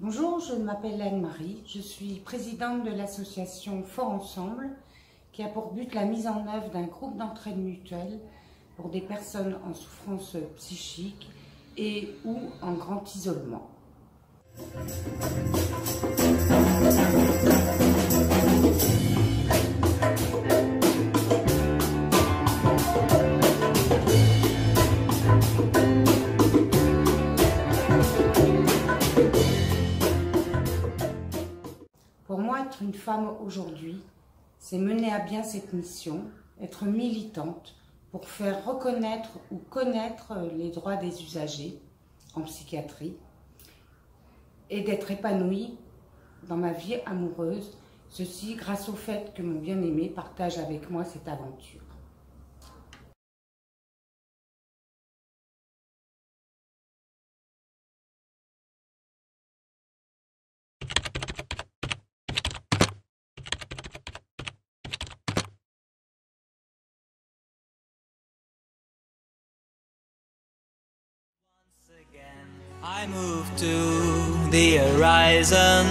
Bonjour, je m'appelle Anne-Marie, je suis présidente de l'association Fort Ensemble qui a pour but la mise en œuvre d'un groupe d'entraide mutuelle pour des personnes en souffrance psychique et ou en grand isolement. Pour moi, être une femme aujourd'hui, c'est mener à bien cette mission, être militante pour faire reconnaître ou connaître les droits des usagers en psychiatrie et d'être épanouie dans ma vie amoureuse, ceci grâce au fait que mon bien-aimé partage avec moi cette aventure. I move to the horizon,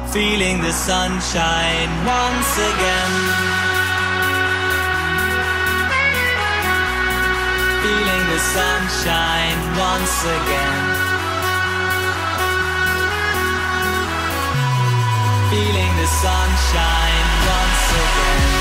feeling the sunshine once again. Feeling the sunshine once again. Feeling the sunshine once again.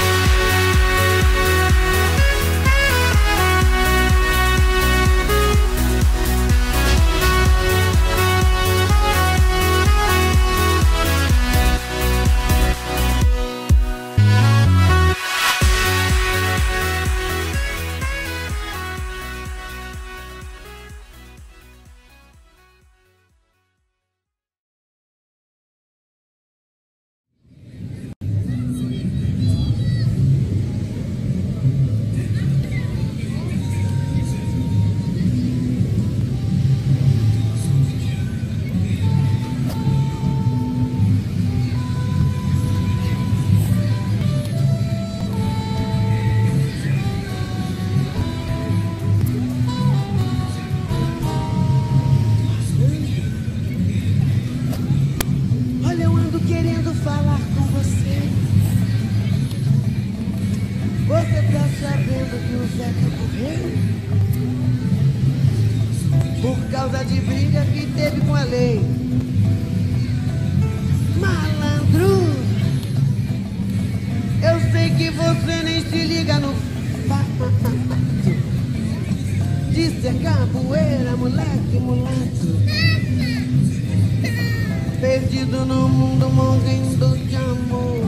Querendo falar com você. Você tá sabendo que o Zeca morreu por causa de briga que teve com a lei. Malandro, eu sei que você nem se liga no fato de ser capoeira, moleque, mulato, perdido no mundo, morrendo de amor.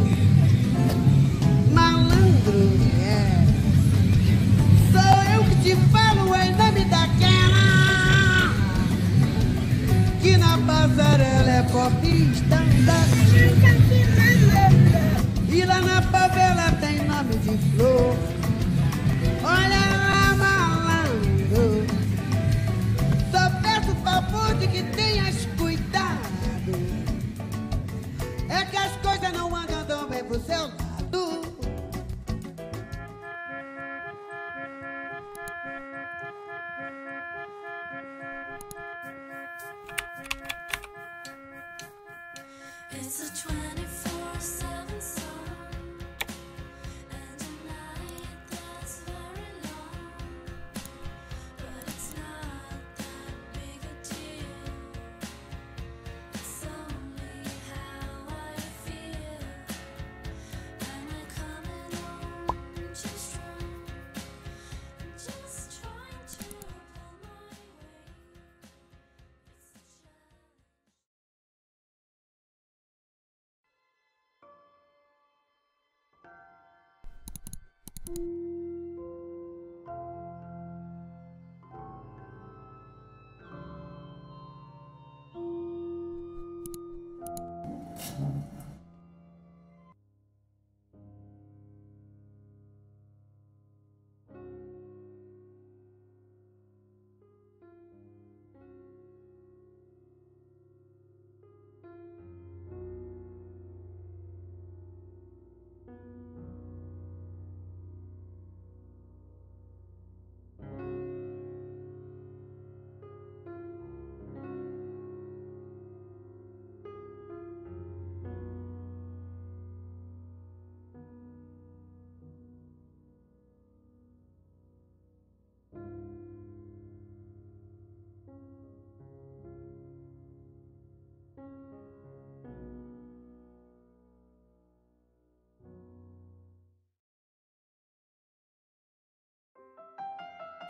Malandro, sou eu que te falo em nome daquela que na passarela é popista. E lá na favela tem nome de flor. Olha lá, malandro, só peço favor de que tenhas cuidado. É que as coisas não andam tão bem pro seu lado. It's a 24/7 song, and a night that's very long, but it's not that big a deal. It's only how I feel. Am I coming on too strong? I'm just trying to pull my weight. It's a challenge.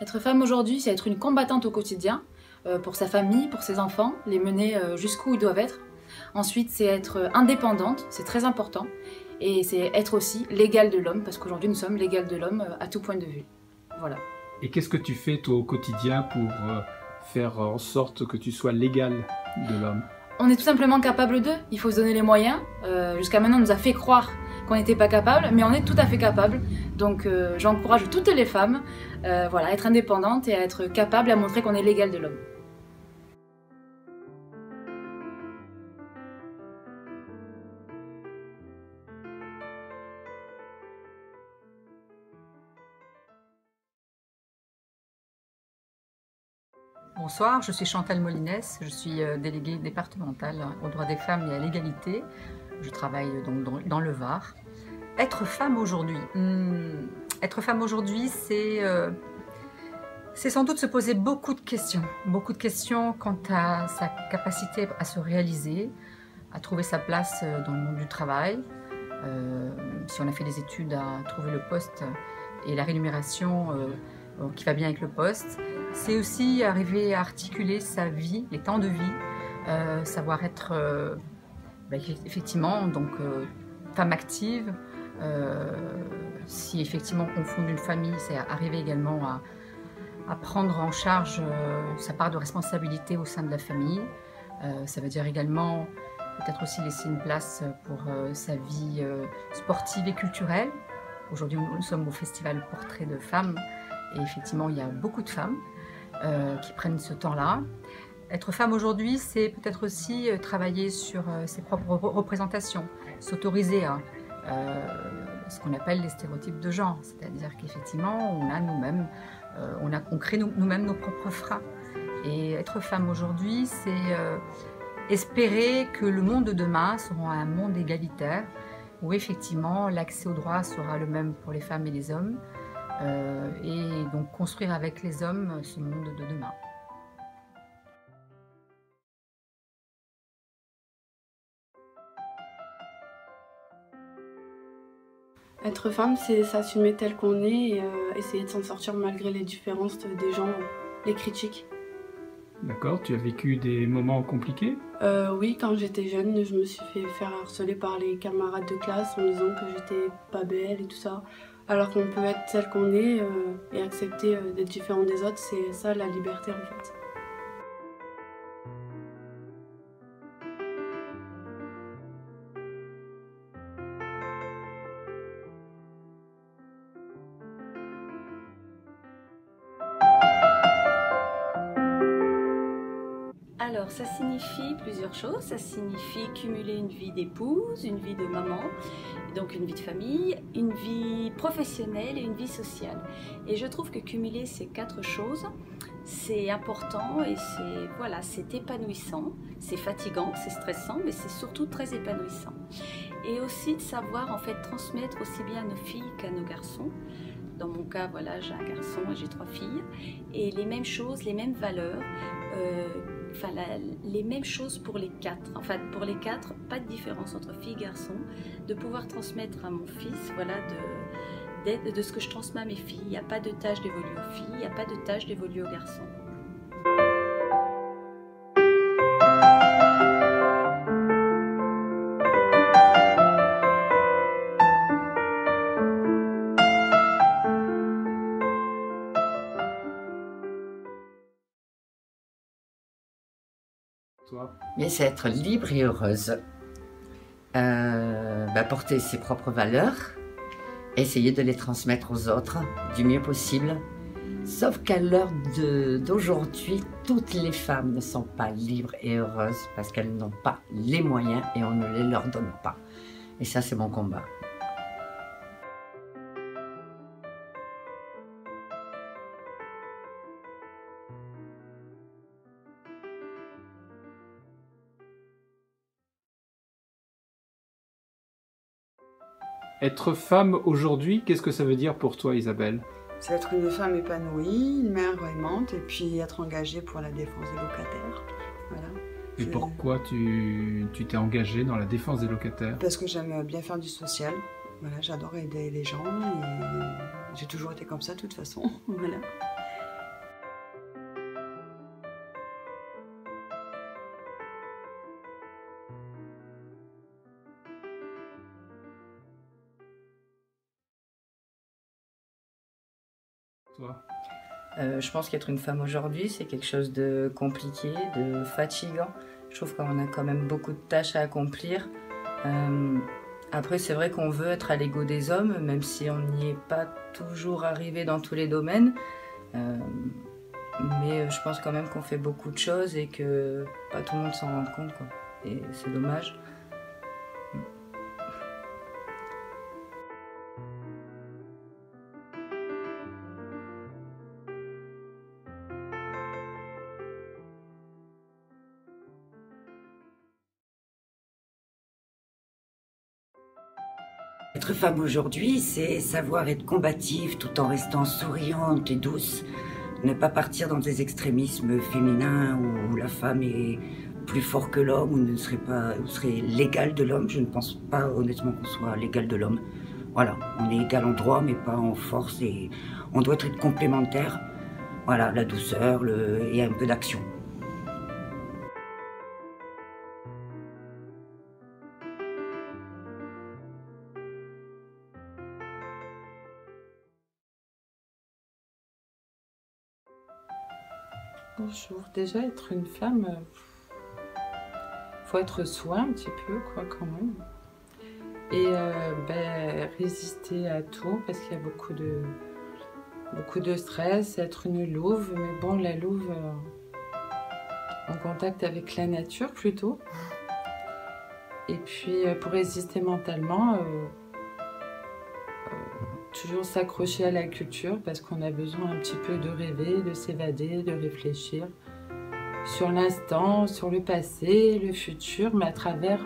Être femme aujourd'hui, c'est être une combattante au quotidien, pour sa famille, pour ses enfants, les mener jusqu'où ils doivent être. Ensuite, c'est être indépendante, c'est très important. Et c'est être aussi l'égale de l'homme, parce qu'aujourd'hui nous sommes l'égal de l'homme à tout point de vue. Voilà. Et qu'est-ce que tu fais toi au quotidien pour faire en sorte que tu sois l'égal de l'homme? On est tout simplement capable d'eux, il faut se donner les moyens. Jusqu'à maintenant on nous a fait croire qu'on n'était pas capable, mais on est tout à fait capable. Donc j'encourage toutes les femmes voilà, à être indépendantes et à être capables, à montrer qu'on est l'égal de l'homme. Bonsoir, je suis Chantal Molinès, je suis déléguée départementale aux droits des femmes et à l'égalité. Je travaille donc dans le Var. Être femme aujourd'hui, c'est sans doute se poser beaucoup de questions quant à sa capacité à se réaliser, à trouver sa place dans le monde du travail. Si on a fait des études, à trouver le poste et la rémunération qui va bien avec le poste. C'est aussi arriver à articuler sa vie, les temps de vie, savoir être effectivement donc femme active. Si effectivement on fonde une famille, c'est arriver également à prendre en charge sa part de responsabilité au sein de la famille. Ça veut dire également peut-être aussi laisser une place pour sa vie sportive et culturelle. Aujourd'hui, nous sommes au festival Portrait de femmes et effectivement, il y a beaucoup de femmes qui prennent ce temps-là. Être femme aujourd'hui, c'est peut-être aussi travailler sur ses propres représentations, s'autoriser à ce qu'on appelle les stéréotypes de genre, c'est-à-dire qu'effectivement, on a nous-mêmes, on crée nous-mêmes nos propres freins. Et être femme aujourd'hui, c'est espérer que le monde de demain sera un monde égalitaire, où effectivement l'accès aux droits sera le même pour les femmes et les hommes, et donc construire avec les hommes ce monde de demain. Être femme, c'est s'assumer tel qu'on est et essayer de s'en sortir malgré les différences des gens, les critiques. D'accord, tu as vécu des moments compliqués? Oui, quand j'étais jeune, je me suis fait faire harceler par les camarades de classe en disant que j'étais pas belle et tout ça. Alors qu'on peut être tel qu'on est et accepter d'être différent des autres, c'est ça la liberté en fait. Alors, ça signifie plusieurs choses. Ça signifie cumuler une vie d'épouse, une vie de maman, donc une vie de famille, une vie professionnelle et une vie sociale. Et je trouve que cumuler ces 4 choses, c'est important et c'est épanouissant. C'est fatigant, c'est stressant, mais c'est surtout très épanouissant. Et aussi de savoir en fait transmettre aussi bien à nos filles qu'à nos garçons. Dans mon cas, voilà, j'ai un garçon et j'ai 3 filles. Et les mêmes choses, les mêmes valeurs, les mêmes choses pour les 4. Enfin, pour les 4, pas de différence entre filles et garçons. De pouvoir transmettre à mon fils, voilà, de ce que je transmets à mes filles. Il n'y a pas de tâche dévolue aux filles, il n'y a pas de tâche dévolue aux garçons. Mais c'est être libre et heureuse, porter ses propres valeurs, essayer de les transmettre aux autres du mieux possible. Sauf qu'à l'heure d'aujourd'hui, toutes les femmes ne sont pas libres et heureuses parce qu'elles n'ont pas les moyens et on ne les leur donne pas. Et ça, c'est mon combat. Être femme aujourd'hui, qu'est-ce que ça veut dire pour toi, Isabelle? C'est être une femme épanouie, une mère aimante et puis être engagée pour la défense des locataires. Voilà. Et pourquoi tu t'es engagée dans la défense des locataires? Parce que j'aime bien faire du social. Voilà, j'adore aider les gens et j'ai toujours été comme ça de toute façon. Voilà. toi? Je pense qu'être une femme aujourd'hui, c'est quelque chose de compliqué, de fatigant. Je trouve qu'on a quand même beaucoup de tâches à accomplir. Après, c'est vrai qu'on veut être à l'ego des hommes, même si on n'y est pas toujours arrivé dans tous les domaines. Mais je pense quand même qu'on fait beaucoup de choses et que pas tout le monde s'en rend compte, quoi. Et c'est dommage. Être femme aujourd'hui, c'est savoir être combative tout en restant souriante et douce. Ne pas partir dans des extrémismes féminins où la femme est plus fort que l'homme ou ne serait pas, ou serait l'égal de l'homme. Je ne pense pas honnêtement qu'on soit l'égal de l'homme. Voilà, on est égal en droit mais pas en force et on doit être complémentaires. Voilà, la douceur et un peu d'action. Bonjour. Déjà, être une femme, faut être soi un petit peu, quoi, quand même. Et résister à tout, parce qu'il y a beaucoup de stress, être une louve. Mais bon, la louve, en contact avec la nature, plutôt. Et puis, pour résister mentalement, toujours s'accrocher à la culture parce qu'on a besoin un petit peu de rêver, de s'évader, de réfléchir sur l'instant, sur le passé, le futur, mais à travers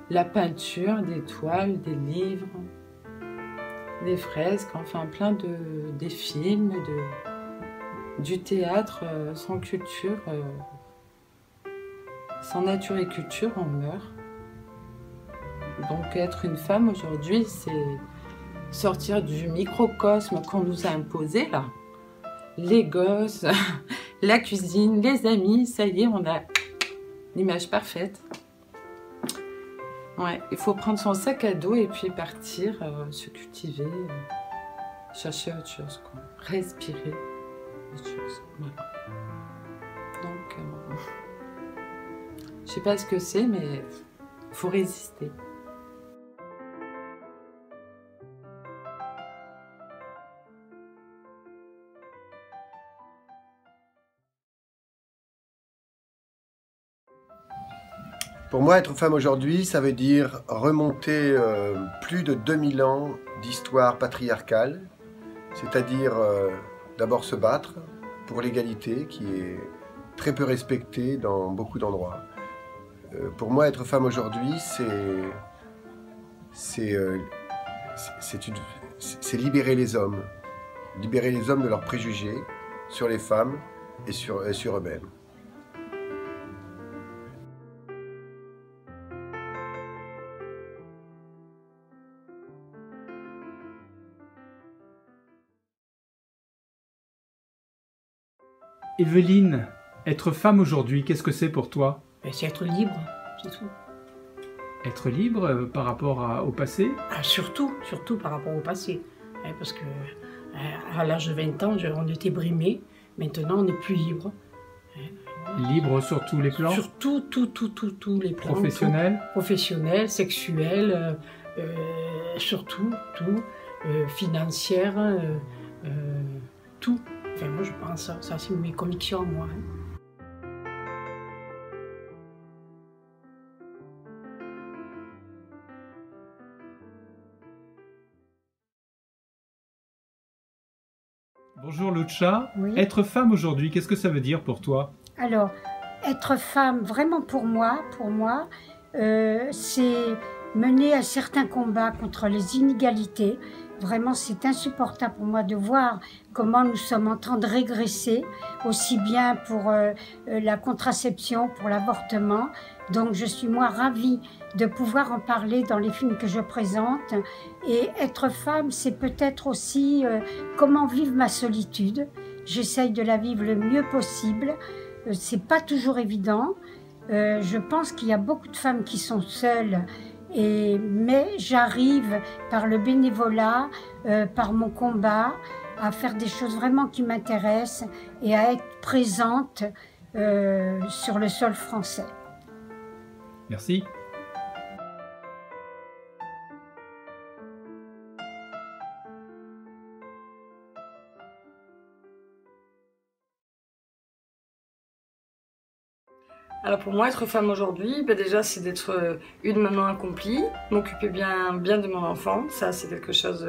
la peinture, des toiles, des livres, des fresques, enfin plein des films, du théâtre. Sans culture, sans nature et culture, on meurt. Donc être une femme aujourd'hui, c'est sortir du microcosme qu'on nous a imposé là. Les gosses, la cuisine, les amis, ça y est, on a l'image parfaite. Ouais, il faut prendre son sac à dos et puis partir, se cultiver, chercher autre chose, quoi. Respirer autre chose. Voilà. Donc, je sais pas ce que c'est, mais il faut résister. Pour moi, être femme aujourd'hui, ça veut dire remonter plus de 2000 ans d'histoire patriarcale, c'est-à-dire d'abord se battre pour l'égalité qui est très peu respectée dans beaucoup d'endroits. Pour moi, être femme aujourd'hui, c'est libérer les hommes de leurs préjugés sur les femmes et sur eux-mêmes. Evelyne, être femme aujourd'hui, qu'est-ce que c'est pour toi? C'est être libre, c'est tout. Être libre par rapport au passé? Surtout par rapport au passé. Parce que à l'âge de 20 ans, on était brimés. Maintenant, on n'est plus libre. Libre sur tous les plans? Sur tous les plans. Professionnel? Professionnel, sexuel, surtout, tout. Financière, tout. Enfin, moi, je pense, ça c'est mes convictions, moi. Bonjour Lucha. Oui. Être femme aujourd'hui, qu'est-ce que ça veut dire pour toi? Alors, être femme, vraiment pour moi, c'est mener un certain combat contre les inégalités. Vraiment, c'est insupportable pour moi de voir comment nous sommes en train de régresser, aussi bien pour la contraception, pour l'avortement. Donc, je suis, moi, ravie de pouvoir en parler dans les films que je présente. Et être femme, c'est peut-être aussi comment vivre ma solitude. J'essaye de la vivre le mieux possible. C'est pas toujours évident. Je pense qu'il y a beaucoup de femmes qui sont seules. Mais j'arrive par le bénévolat, par mon combat, à faire des choses vraiment qui m'intéressent et à être présente sur le sol français. Merci. Alors pour moi, être femme aujourd'hui, déjà c'est d'être une maman accomplie, m'occuper bien de mon enfant, ça c'est quelque chose,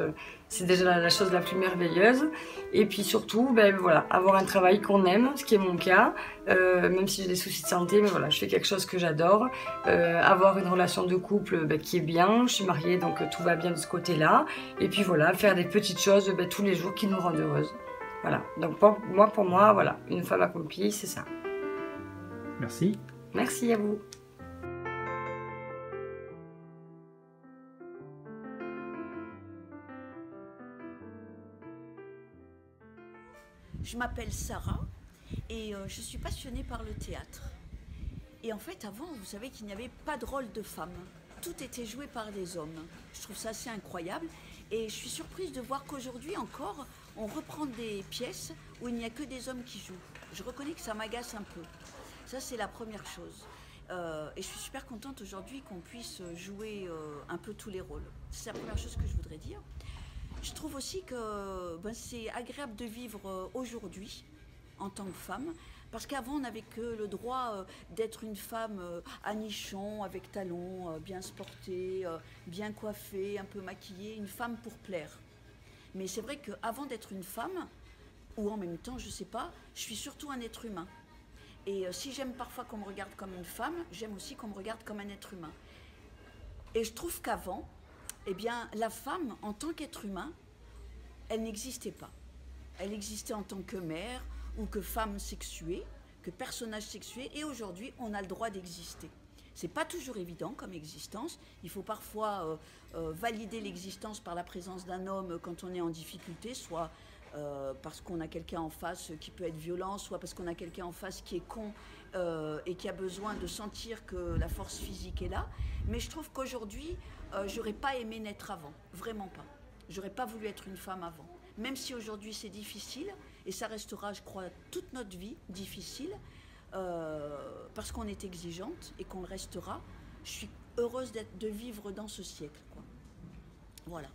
c'est déjà la chose la plus merveilleuse. Et puis surtout, voilà, avoir un travail qu'on aime, ce qui est mon cas, même si j'ai des soucis de santé, mais voilà, je fais quelque chose que j'adore. Avoir une relation de couple qui est bien, je suis mariée donc tout va bien de ce côté-là. Et puis voilà, faire des petites choses tous les jours qui nous rendent heureuses. Voilà, donc pour moi, voilà, une femme accomplie, c'est ça. Merci. Merci à vous. Je m'appelle Sarah et je suis passionnée par le théâtre. Et en fait, avant, vous savez qu'il n'y avait pas de rôle de femme. Tout était joué par des hommes. Je trouve ça assez incroyable. Et je suis surprise de voir qu'aujourd'hui encore, on reprend des pièces où il n'y a que des hommes qui jouent. Je reconnais que ça m'agace un peu. Ça, c'est la première chose. Et je suis super contente aujourd'hui qu'on puisse jouer un peu tous les rôles. C'est la première chose que je voudrais dire. Je trouve aussi que c'est agréable de vivre aujourd'hui en tant que femme, parce qu'avant on n'avait que le droit d'être une femme à nichon, avec talons, bien sportée, bien coiffée, un peu maquillée, une femme pour plaire. Mais c'est vrai qu'avant d'être une femme, ou en même temps, je sais pas, je suis surtout un être humain. Et si j'aime parfois qu'on me regarde comme une femme, j'aime aussi qu'on me regarde comme un être humain. Et je trouve qu'avant, eh bien, la femme, en tant qu'être humain, elle n'existait pas. Elle existait en tant que mère ou que femme sexuée, que personnage sexué, et aujourd'hui, on a le droit d'exister. C'est pas toujours évident comme existence. Il faut parfois valider l'existence par la présence d'un homme quand on est en difficulté, soit parce qu'on a quelqu'un en face qui peut être violent, soit parce qu'on a quelqu'un en face qui est con et qui a besoin de sentir que la force physique est là. Mais je trouve qu'aujourd'hui, j'aurais pas aimé naître avant, vraiment pas. J'aurais pas voulu être une femme avant. Même si aujourd'hui c'est difficile, et ça restera, je crois, toute notre vie difficile, parce qu'on est exigeante et qu'on le restera, je suis heureuse de vivre dans ce siècle, quoi. Voilà.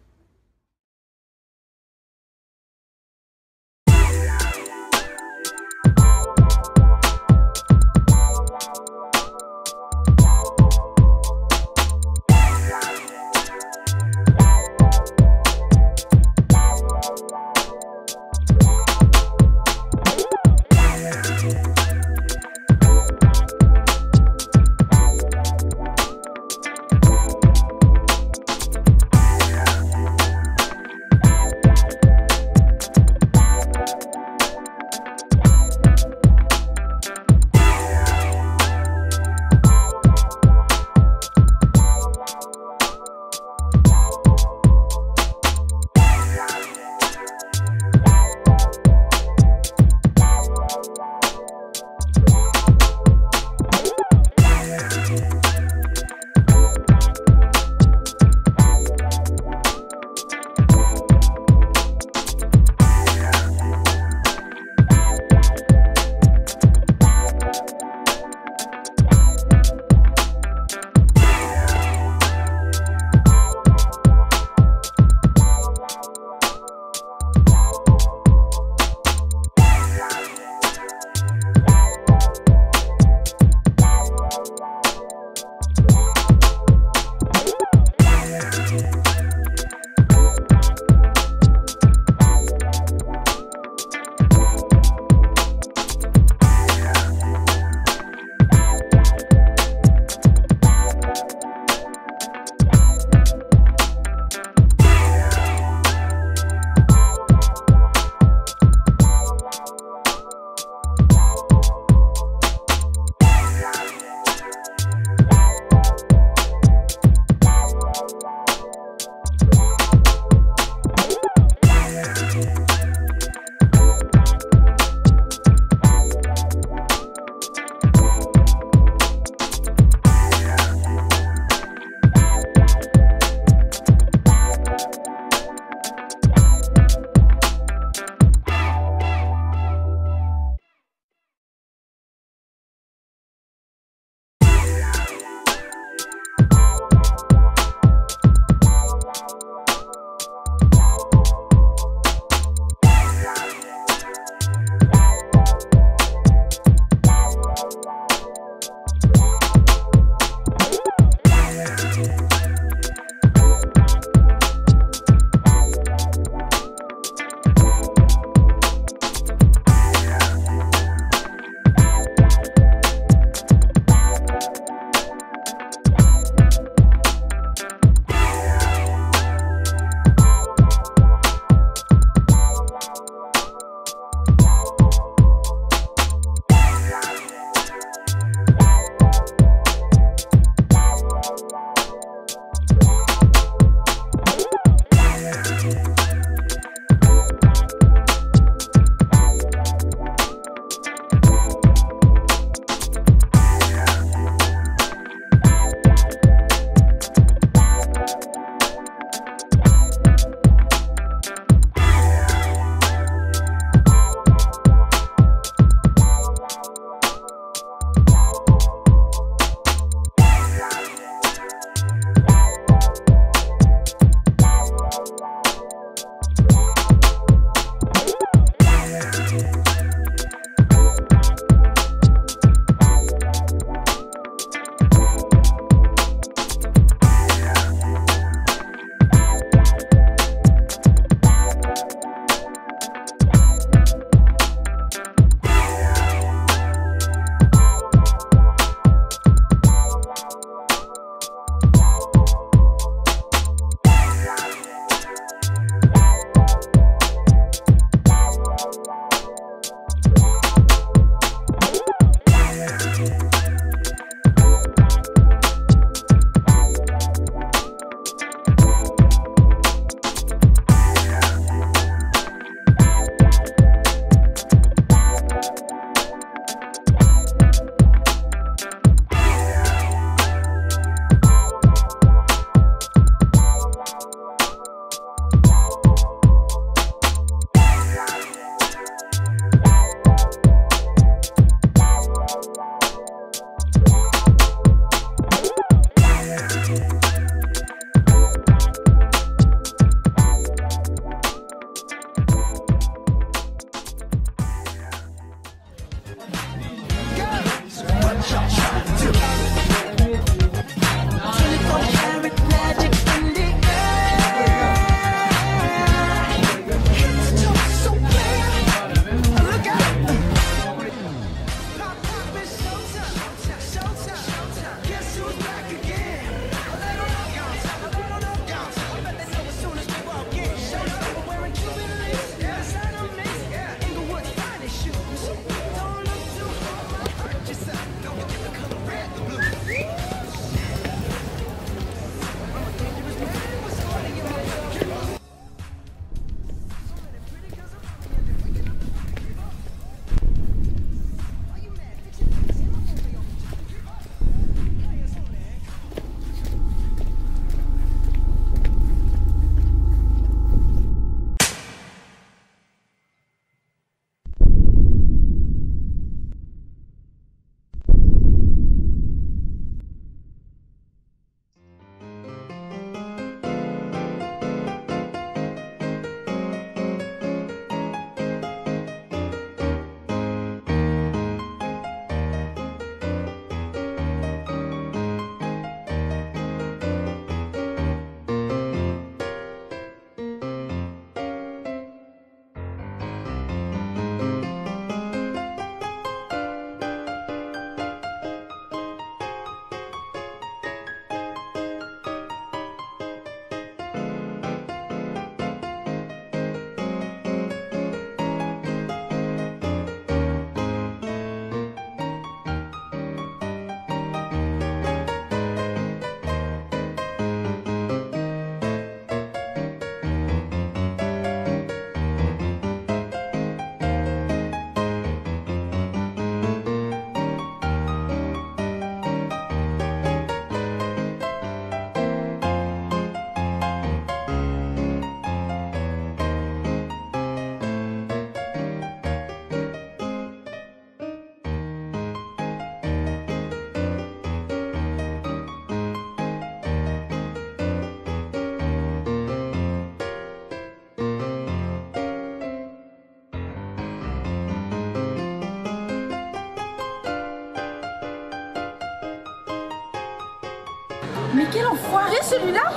Mais quel enfoiré celui-là!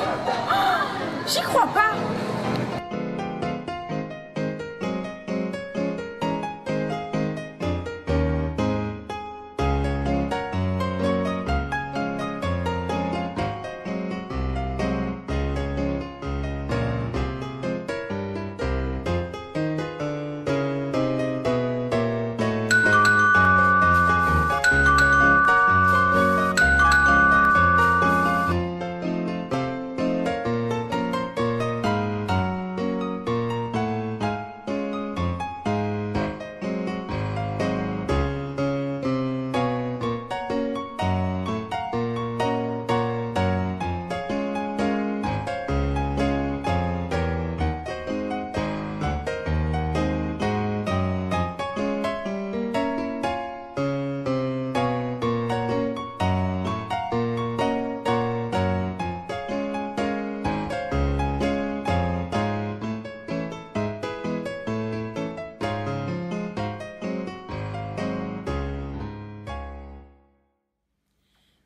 Oh, j'y crois pas!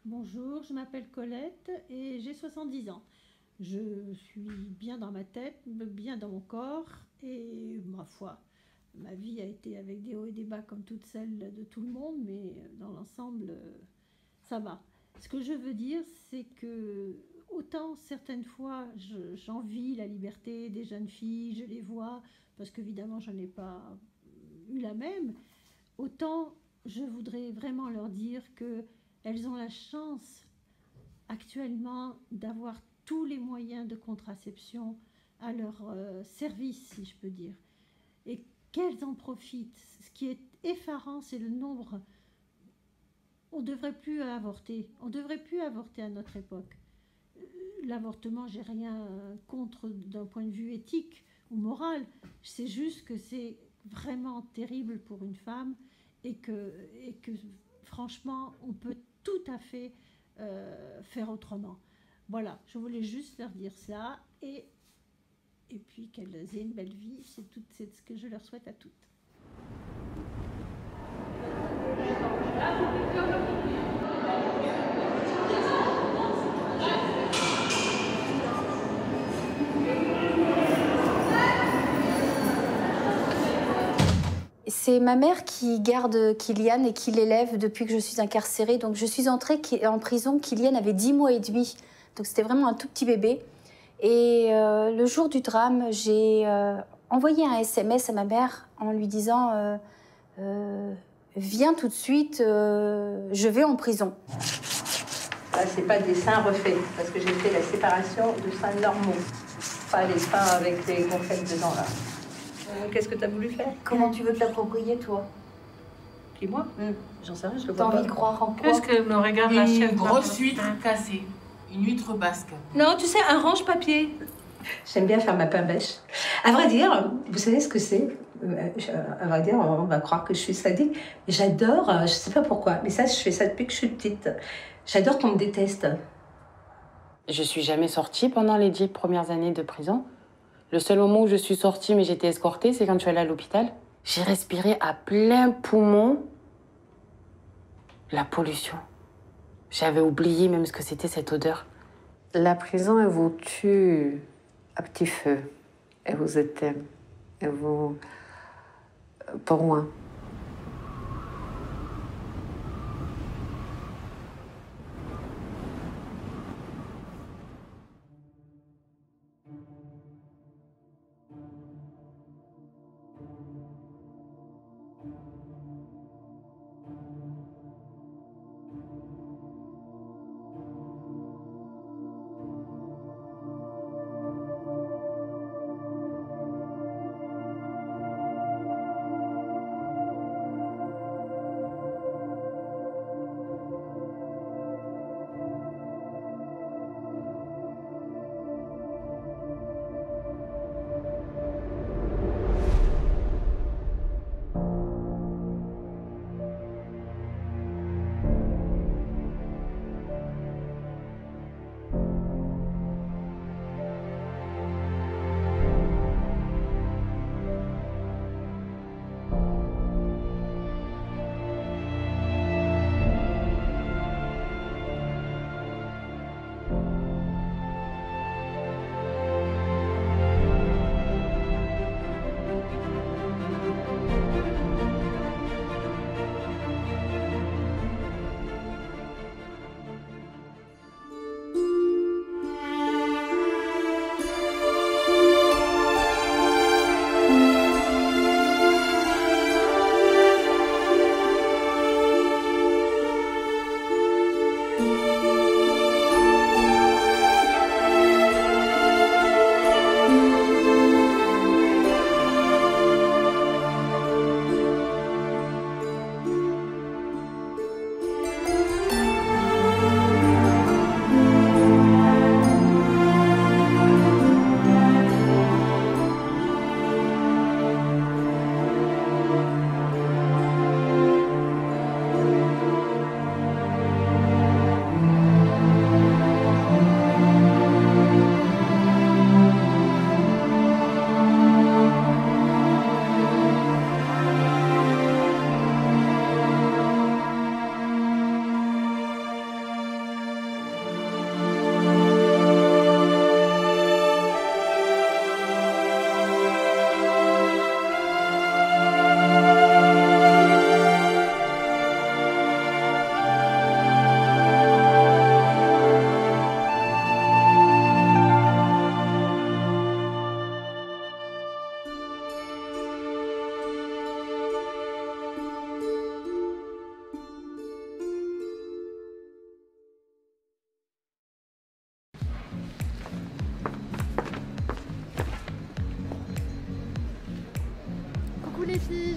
Bonjour, je m'appelle Colette et j'ai 70 ans. Je suis bien dans ma tête, bien dans mon corps et ma foi, ma vie a été avec des hauts et des bas comme toutes celles de tout le monde, mais dans l'ensemble, ça va. Ce que je veux dire, c'est que autant certaines fois j'envie la liberté des jeunes filles, je les vois, parce qu'évidemment j'en ai pas eu la même, autant je voudrais vraiment leur dire que elles ont la chance actuellement d'avoir tous les moyens de contraception à leur service, si je peux dire. Et qu'elles en profitent. Ce qui est effarant, c'est le nombre. On ne devrait plus avorter. On ne devrait plus avorter à notre époque. L'avortement, j'ai rien contre d'un point de vue éthique ou moral. C'est juste que c'est vraiment terrible pour une femme et que franchement, on peut tout à fait faire autrement. Voilà, je voulais juste leur dire ça et puis qu'elles aient une belle vie, c'est ce que je leur souhaite à toutes. C'est ma mère qui garde Kylian et qui l'élève depuis que je suis incarcérée. Donc je suis entrée en prison, Kylian avait 10 mois et demi. Donc c'était vraiment un tout petit bébé. Et le jour du drame, j'ai envoyé un SMS à ma mère en lui disant viens tout de suite, je vais en prison. Là, c'est pas des seins refaits, parce que j'ai fait la séparation de seins normaux. Pas les seins avec les gonflettes dedans, là. Qu'est-ce que tu as voulu faire? Comment tu veux te l'approprier, toi? Puis moi J'en sais rien, je le T'as vois pas. envie de croire en quoi? Qu'est-ce que me regarde la chef? Une grosse huître cassée, une huître basque. Non, tu sais, un range-papier. J'aime bien faire ma pain bêche. À vrai dire, vous savez ce que c'est? À vrai dire, on va croire que je suis sadique. J'adore, je sais pas pourquoi, mais ça, je fais ça depuis que je suis petite. J'adore qu'on me déteste. Je suis jamais sortie pendant les 10 premières années de prison. Le seul moment où je suis sortie, mais j'étais escortée, c'est quand je suis allée à l'hôpital. J'ai respiré à plein poumon la pollution. J'avais oublié même ce que c'était cette odeur. La prison, elle vous tue à petit feu. Elle vous éteint. Elle vous... Pour moi.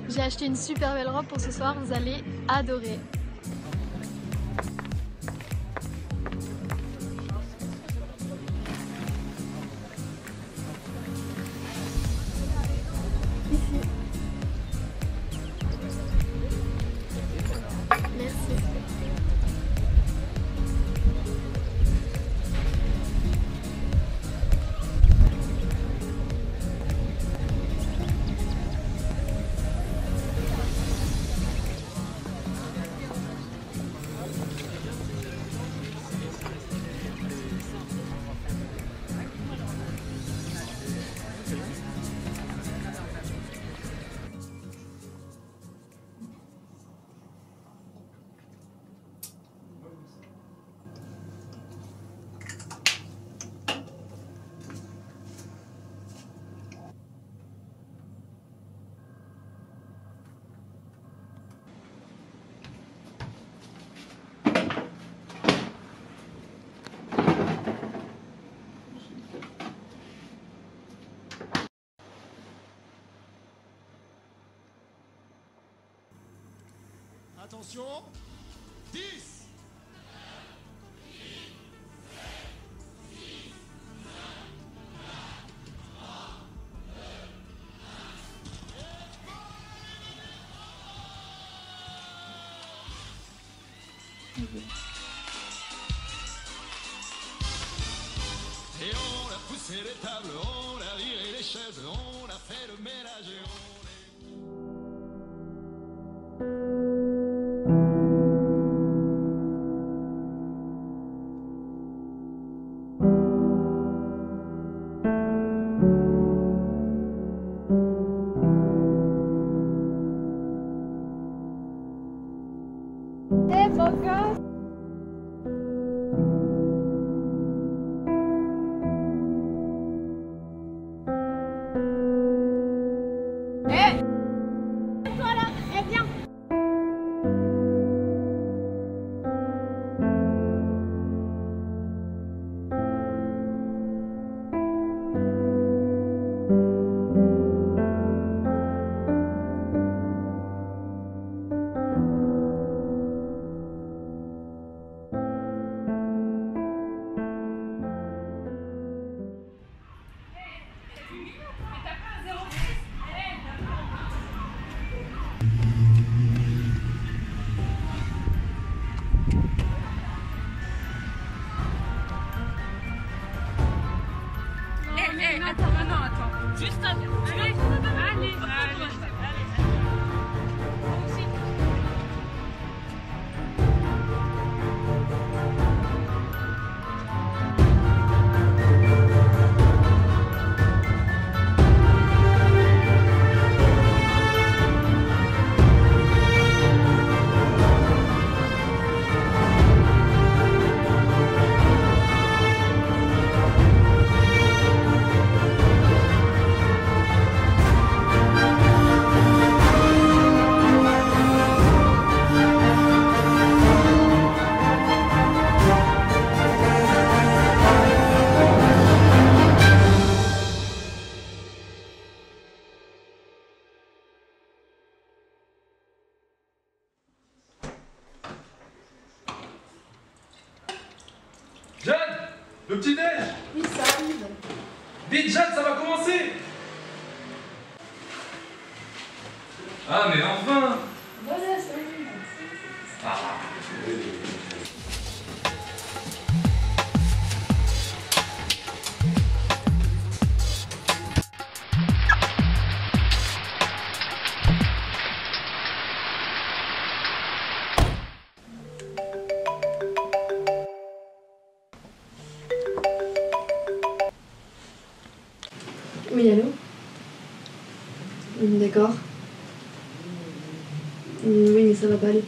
J'ai acheté une super belle robe pour ce soir, vous allez adorer. Merci. Attention, 10. Et on a poussé les tables, on a viré les chaises, on a fait le ménage et on... Eh, beau gosse! Eh! Toi là, eh viens! Attends, attends. Juste un... Allez. Jeanne, le petit déj. Oui, ça arrive. Vite Jeanne, ça va commencer. Ah mais enfin. Voilà, ça arrive. Ah. Oui, allô? D'accord. Oui, mais ça va pas aller.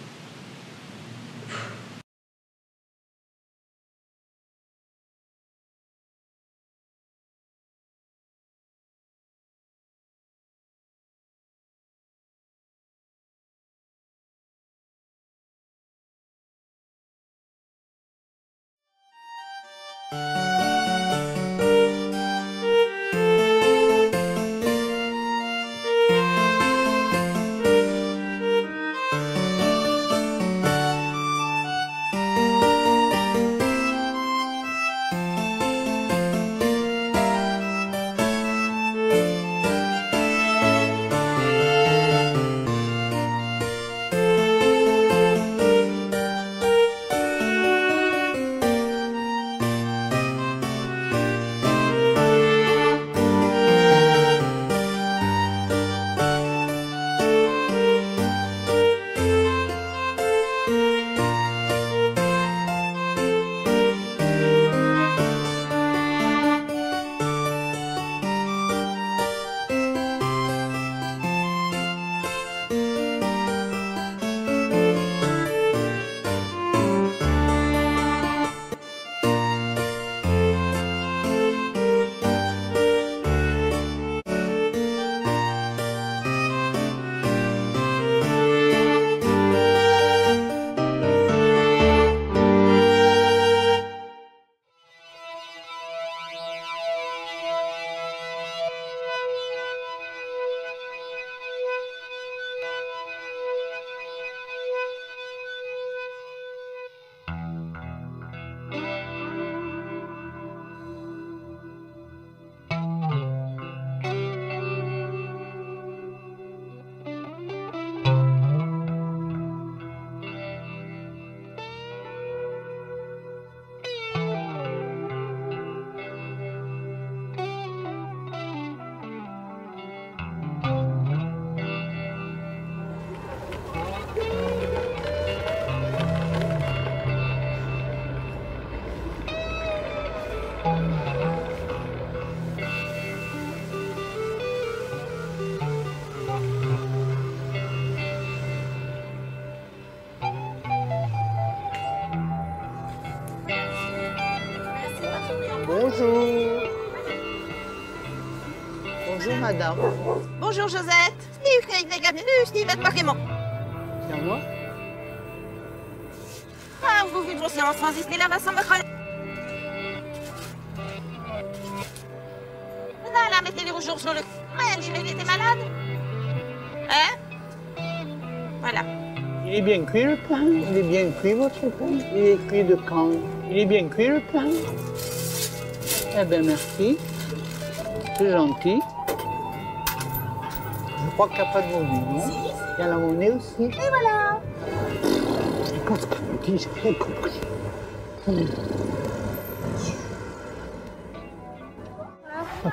Bonjour. Bonjour madame. Bonjour Josette. C'est à moi. Ah, vous vivez en transit, là, va s'en mettre. Là, mettez les jours sur le. Ouais, il était malade. Hein? Voilà. Il est bien cuit le pain. Il est bien cuit votre pain. Il est cuit de quand? Il est bien cuit le pain. Eh bien merci. C'est gentil. Je crois qu'il n'y a pas de monnaie, non? Il y a la monnaie aussi. Et voilà. Quand ce qu'elle me dit, j'ai rien compris.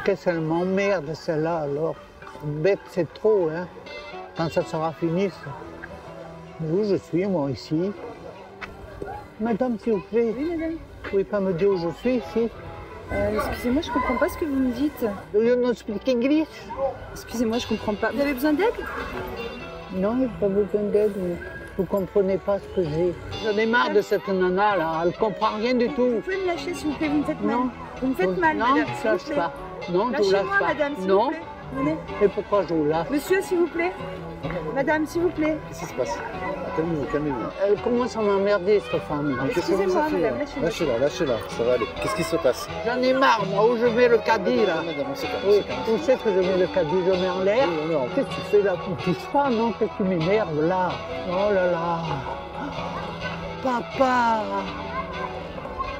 Qu'est-ce qu'elle m'emmerde celle-là alors? Bête, c'est trop, hein? Quand ça sera fini, ça. Mais où je suis, moi, ici? Madame, s'il vous plaît. Oui, madame. Vous pouvez pas me dire où je suis, ici? Excusez-moi, je comprends pas ce que vous me dites. Do you not speak English? Excusez-moi, je comprends pas. Vous avez besoin d'aide? Non, j'ai pas besoin d'aide. Vous comprenez pas ce que j'ai. J'en ai marre de cette nana, là. Elle comprend rien du tout. Vous pouvez me lâcher, s'il vous plaît, vous me faites mal. Non. Vous me faites mal, non, madame. Non, je lâche pas. Non, je vous lâche Lâchez-moi, pas. madame, s'il non. vous plaît. Venez. Et pourquoi je vous lâche? Monsieur, s'il vous plaît. Madame, s'il vous plaît. Qu'est-ce qui se passe? Calmez-vous, calmez-vous. Elle commence à m'emmerder, cette femme. Excusez-moi, madame, lâchez-moi. Lâchez-la, lâchez-la, ça va aller. Qu'est-ce qui se passe? J'en ai marre, moi, où je mets le caddie, là. Madame, on se calme, Oui, où c'est que je mets le caddie? Je mets en l'air. Oui, non. Qu'est-ce que tu fais là? Tu touches pas, non? Qu'est-ce que tu m'énerves, là? Oh là là. Papa.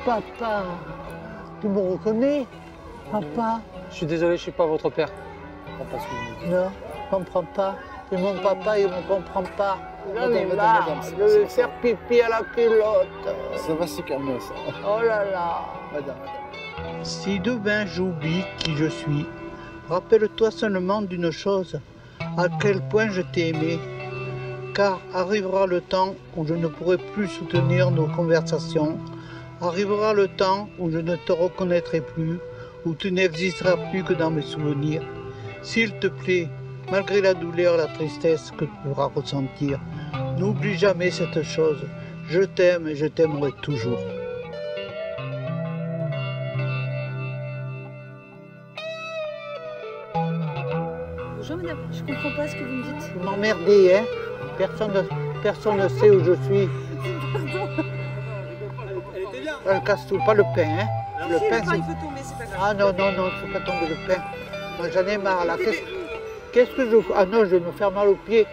Papa. Tu me reconnais? Papa. Je suis désolé, je suis pas votre père. Non, je comprends pas. C'est mon papa, il me comprend pas. J'en ai Madame, marre de c'est faire pipi à la culotte. Ça va se calmer, ça. Oh là là. Madame. Si demain j'oublie qui je suis, rappelle-toi seulement d'une chose, à quel point je t'ai aimé. Car arrivera le temps où je ne pourrai plus soutenir nos conversations. Arrivera le temps où je ne te reconnaîtrai plus, où tu n'existeras plus que dans mes souvenirs. S'il te plaît, malgré la douleur, la tristesse que tu pourras ressentir, n'oublie jamais cette chose. Je t'aime et je t'aimerai toujours. Bonjour, madame. Je comprends pas ce que vous me dites. Vous m'emmerdez, hein? Personne ne sait où je suis. Pardon. Elle casse tout, pas le pain, hein? Le pain, il peut tomber, c'est pas grave. Ah non, non, non, il ne faut pas tomber le pain. Moi, j'en ai marre, là. Qu'est-ce que je fais? Ah non, je vais me faire mal aux pieds.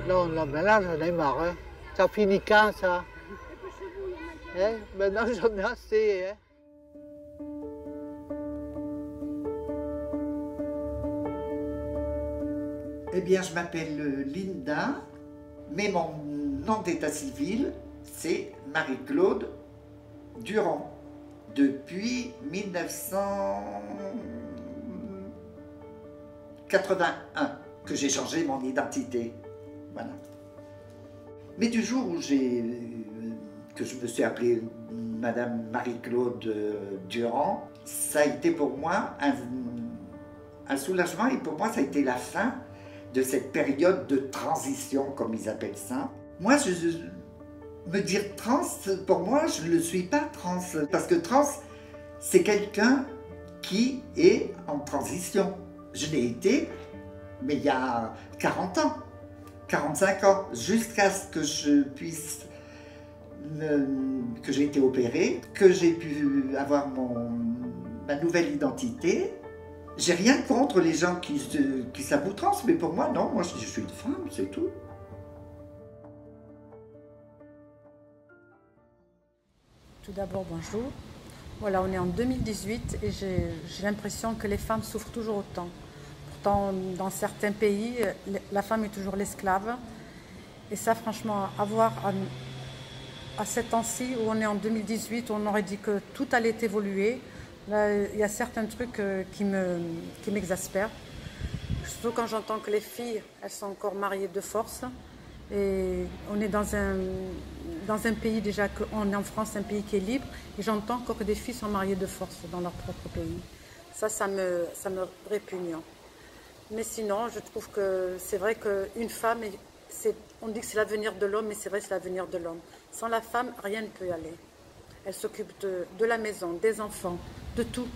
Non, non, mais là, j'en ai marre, hein. Ça finit quand, ça? Hein? Maintenant, j'en ai assez, hein. Eh bien, je m'appelle Linda, mais mon nom d'état civil, c'est Marie-Claude Durand. Depuis 1981 que j'ai changé mon identité. Voilà. Mais du jour où que je me suis appelée Madame Marie-Claude Durand, ça a été pour moi un soulagement et pour moi ça a été la fin de cette période de transition, comme ils appellent ça. Moi, me dire trans, pour moi, je ne le suis pas trans. Parce que trans, c'est quelqu'un qui est en transition. Je l'ai été, mais il y a 40 ans, 45 ans, jusqu'à ce que je puisse, que j'ai été opérée, que j'ai pu avoir ma nouvelle identité. J'ai rien contre les gens qui s'avouent trans, mais pour moi, non, moi je suis une femme, c'est tout. Tout d'abord, bonjour. Voilà, on est en 2018 et j'ai l'impression que les femmes souffrent toujours autant. Pourtant, dans certains pays, la femme est toujours l'esclave. Et ça, franchement, à ce temps-ci, où on est en 2018, on aurait dit que tout allait évoluer. Là, il y a certains trucs qui m'exaspèrent. Surtout quand j'entends que les filles, elles sont encore mariées de force. Et on est dans un pays déjà, on est en France, un pays qui est libre. Et j'entends encore que des filles sont mariées de force dans leur propre pays. Ça me répugne. Mais sinon, je trouve que c'est vrai qu'une femme, on dit que c'est l'avenir de l'homme, mais c'est vrai que c'est l'avenir de l'homme. Sans la femme, rien ne peut y aller. Elle s'occupe de la maison, des enfants, de tout.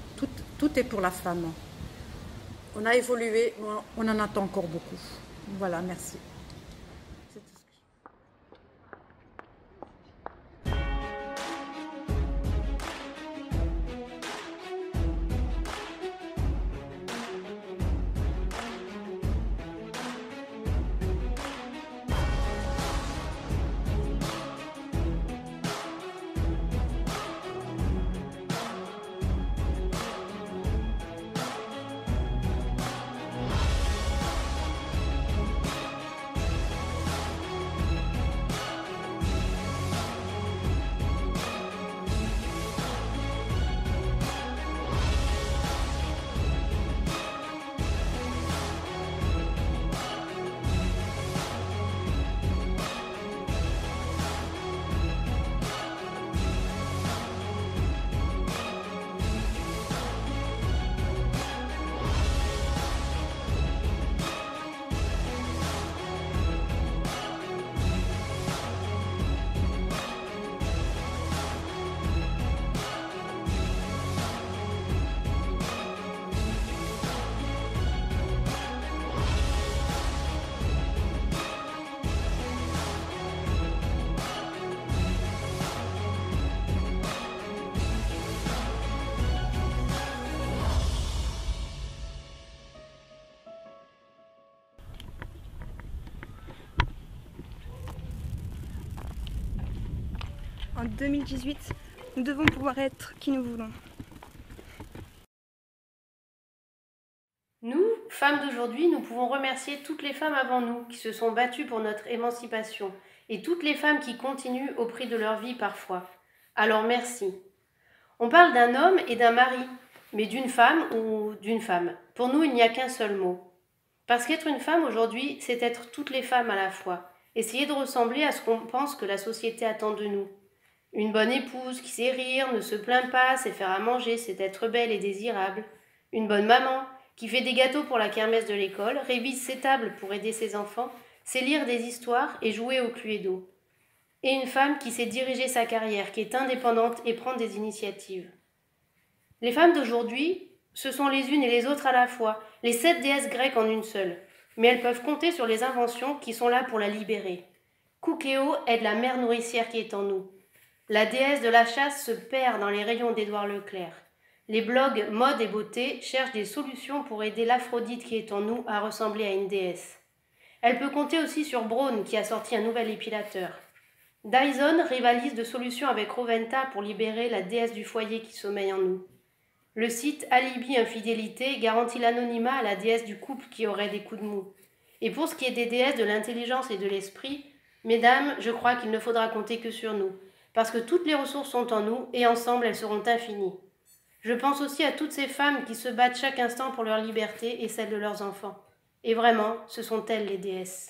Tout est pour la femme. On a évolué, mais on en attend encore beaucoup. Voilà, merci. En 2018, nous devons pouvoir être qui nous voulons. Nous, femmes d'aujourd'hui, nous pouvons remercier toutes les femmes avant nous qui se sont battues pour notre émancipation et toutes les femmes qui continuent au prix de leur vie parfois. Alors merci. On parle d'un homme et d'un mari, mais d'une femme ou d'une femme. Pour nous, il n'y a qu'un seul mot. Parce qu'être une femme aujourd'hui, c'est être toutes les femmes à la fois. Essayer de ressembler à ce qu'on pense que la société attend de nous. Une bonne épouse qui sait rire, ne se plaint pas, sait faire à manger, sait être belle et désirable. Une bonne maman qui fait des gâteaux pour la kermesse de l'école, révise ses tables pour aider ses enfants, sait lire des histoires et jouer au Cluedo. Et une femme qui sait diriger sa carrière, qui est indépendante et prend des initiatives. Les femmes d'aujourd'hui, ce sont les unes et les autres à la fois, les 7 déesses grecques en une seule. Mais elles peuvent compter sur les inventions qui sont là pour la libérer. Koukéo aide la mère nourricière qui est en nous. La déesse de la chasse se perd dans les rayons d'Édouard Leclerc. Les blogs mode et beauté cherchent des solutions pour aider l'Aphrodite qui est en nous à ressembler à une déesse. Elle peut compter aussi sur Braun qui a sorti un nouvel épilateur. Dyson rivalise de solutions avec Roventa pour libérer la déesse du foyer qui sommeille en nous. Le site Alibi Infidélité garantit l'anonymat à la déesse du couple qui aurait des coups de mou. Et pour ce qui est des déesses de l'intelligence et de l'esprit, mesdames, je crois qu'il ne faudra compter que sur nous. Parce que toutes les ressources sont en nous et ensemble elles seront infinies. Je pense aussi à toutes ces femmes qui se battent chaque instant pour leur liberté et celle de leurs enfants. Et vraiment, ce sont elles les déesses.